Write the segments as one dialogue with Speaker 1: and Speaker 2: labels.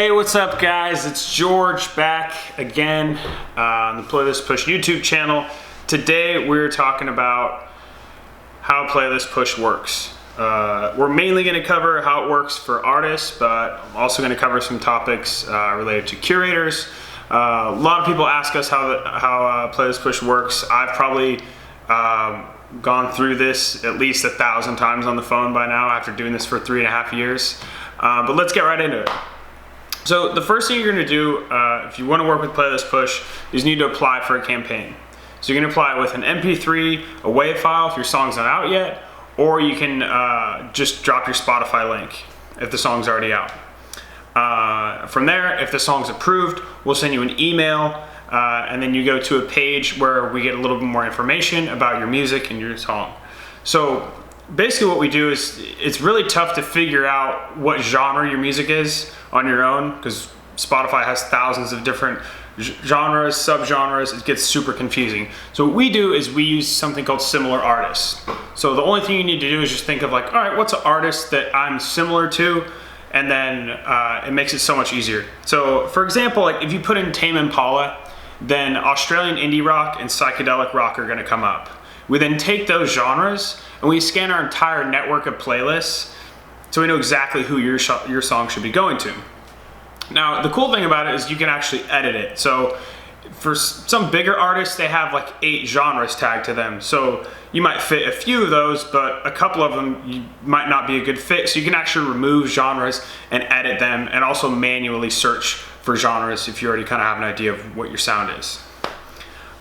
Speaker 1: Hey, what's up guys? It's George back again on the Playlist Push YouTube channel. Today we're talking about how Playlist Push works. We're mainly going to cover how it works for artists, but I'm also going to cover some topics related to curators. A lot of people ask us how Playlist Push works. I've probably gone through this at least 1,000 times on the phone by now after doing this for 3.5 years. But let's get right into it. So the first thing you're going to do if you want to work with Playlist Push is you need to apply for a campaign. So you're going to apply with an MP3, a WAV file if your song's not out yet, or you can just drop your Spotify link if the song's already out. From there, if the song's approved, we'll send you an email and then you go to a page where we get a little bit more information about your music and your song. So basically what we do is it's really tough to figure out what genre your music is on your own because Spotify has thousands of different genres, subgenres. It gets super confusing. So what we do is we use something called similar artists. So the only thing you need to do is just think of like, all right, what's an artist that I'm similar to? And then it makes it so much easier. So for example, like if you put in Tame Impala, then Australian indie rock and psychedelic rock are gonna come up. We then take those genres and we scan our entire network of playlists so we know exactly who your song should be going to. Now, the cool thing about it is you can actually edit it. So for some bigger artists, they have like 8 genres tagged to them. So you might fit a few of those, but a couple of them might not be a good fit. So you can actually remove genres and edit them and also manually search for genres if you already kind of have an idea of what your sound is.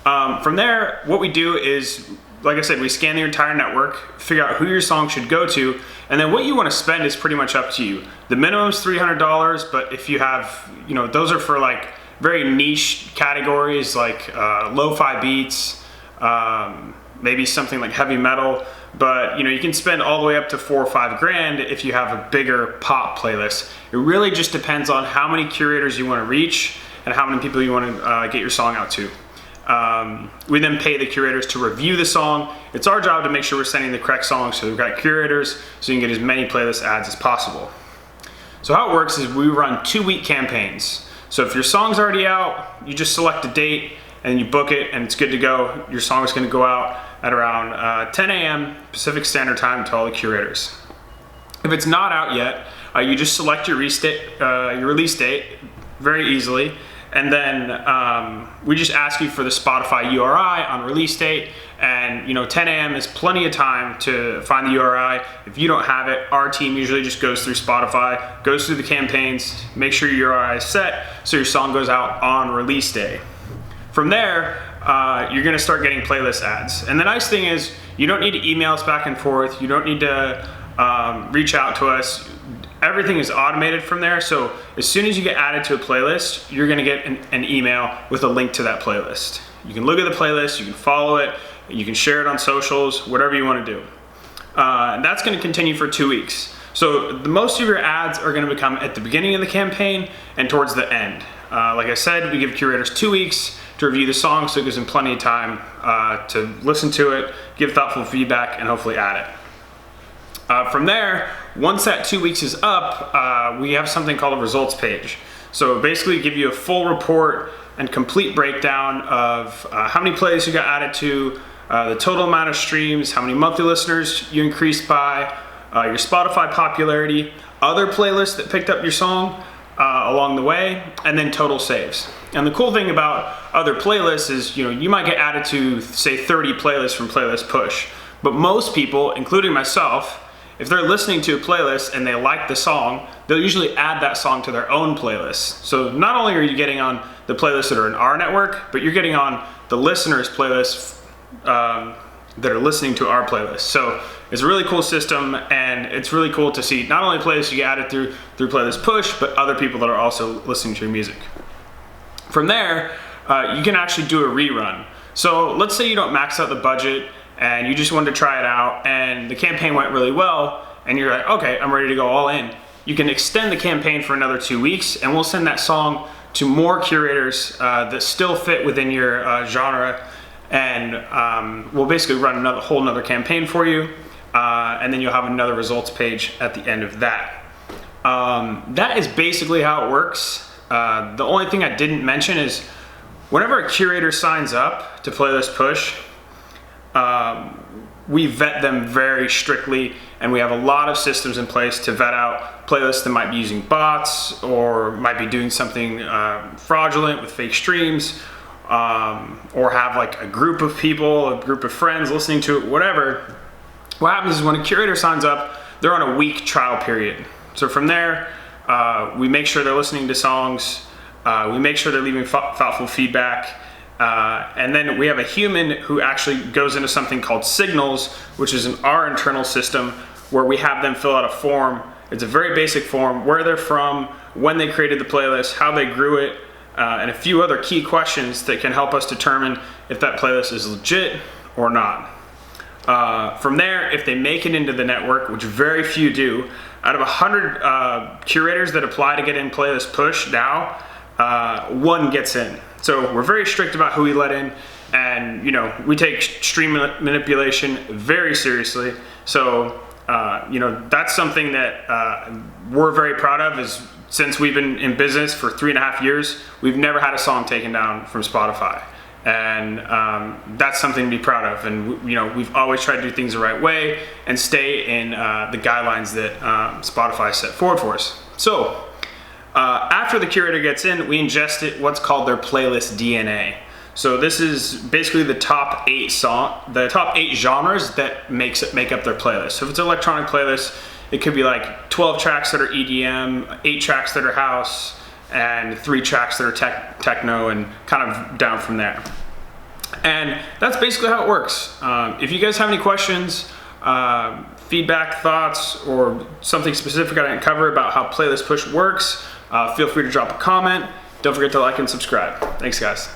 Speaker 1: From there, what we do is, like I said, we scan the entire network, figure out who your song should go to, and then what you want to spend is pretty much up to you. The minimum is $300, but if you have, those are for like very niche categories like lo-fi beats, maybe something like heavy metal, but you can spend all the way up to $4 or $5 grand if you have a bigger pop playlist. It really just depends on how many curators you want to reach and how many people you want to get your song out to. We then pay the curators to review the song. It's our job to make sure we're sending the correct songs, so we've got curators so you can get as many playlist ads as possible. So how it works is we run 2-week campaigns. So if your song's already out, you just select a date and you book it and it's good to go. Your song is going to go out at around 10 a.m. Pacific Standard Time to all the curators. If it's not out yet, you just select your release date very easily. And then we just ask you for the Spotify URI on release date, and 10 a.m. is plenty of time to find the URI. If you don't have it, our team usually just goes through Spotify, goes through the campaigns, make sure your URI is set so your song goes out on release day. From there, you're gonna start getting playlist ads. And the nice thing is you don't need to email us back and forth. You don't need to reach out to us. Everything is automated from there, so as soon as you get added to a playlist, you're gonna get an email with a link to that playlist. You can look at the playlist, you can follow it, you can share it on socials, whatever you wanna do. And that's gonna continue for 2 weeks. So most of your ads are gonna become at the beginning of the campaign and towards the end. Like I said, we give curators 2 weeks to review the song, so it gives them plenty of time to listen to it, give thoughtful feedback, and hopefully add it. From there, once that 2 weeks is up, we have something called a results page. So basically give you a full report and complete breakdown of how many plays you got added to, the total amount of streams, how many monthly listeners you increased by, your Spotify popularity, other playlists that picked up your song along the way, and then total saves. And the cool thing about other playlists is, you might get added to, say, 30 playlists from Playlist Push. But most people, including myself, if they're listening to a playlist and they like the song, they'll usually add that song to their own playlist. So not only are you getting on the playlists that are in our network, but you're getting on the listeners' playlists that are listening to our playlist. So it's a really cool system, and it's really cool to see not only playlists you get added through Playlist Push, but other people that are also listening to your music. From there, you can actually do a rerun. So let's say you don't max out the budget and you just wanted to try it out and the campaign went really well and you're like, okay, I'm ready to go all in. You can extend the campaign for another 2 weeks and we'll send that song to more curators that still fit within your genre, and we'll basically run a whole nother campaign for you, and then you'll have another results page at the end of that. That is basically how it works. The only thing I didn't mention is whenever a curator signs up to Playlist Push, we vet them very strictly, and we have a lot of systems in place to vet out playlists that might be using bots or might be doing something fraudulent with fake streams, or have like a group of people, a group of friends listening to it, whatever. What happens is when a curator signs up, they're on a week trial period. So from there, we make sure they're listening to songs, we make sure they're leaving thoughtful feedback, and then we have a human who actually goes into something called Signals, which is our internal system where we have them fill out a form. It's a very basic form, where they're from, when they created the playlist, how they grew it, and a few other key questions that can help us determine if that playlist is legit or not. From there, if they make it into the network, which very few do, out of 100 curators that apply to get in Playlist Push now, one gets in. So we're very strict about who we let in, and we take stream manipulation very seriously. So that's something that we're very proud of. Is since we've been in business for 3.5 years, we've never had a song taken down from Spotify, and that's something to be proud of. And we've always tried to do things the right way and stay in the guidelines that Spotify set forward for us. So after the curator gets in, we ingest what's called their playlist DNA. So this is basically the top 8 genres that make up their playlist. So if it's an electronic playlist, it could be like 12 tracks that are EDM, 8 tracks that are house, and 3 tracks that are techno, and kind of down from there. And that's basically how it works. If you guys have any questions, feedback, thoughts, or something specific I didn't cover about how Playlist Push works, feel free to drop a comment. Don't forget to like and subscribe. Thanks, guys.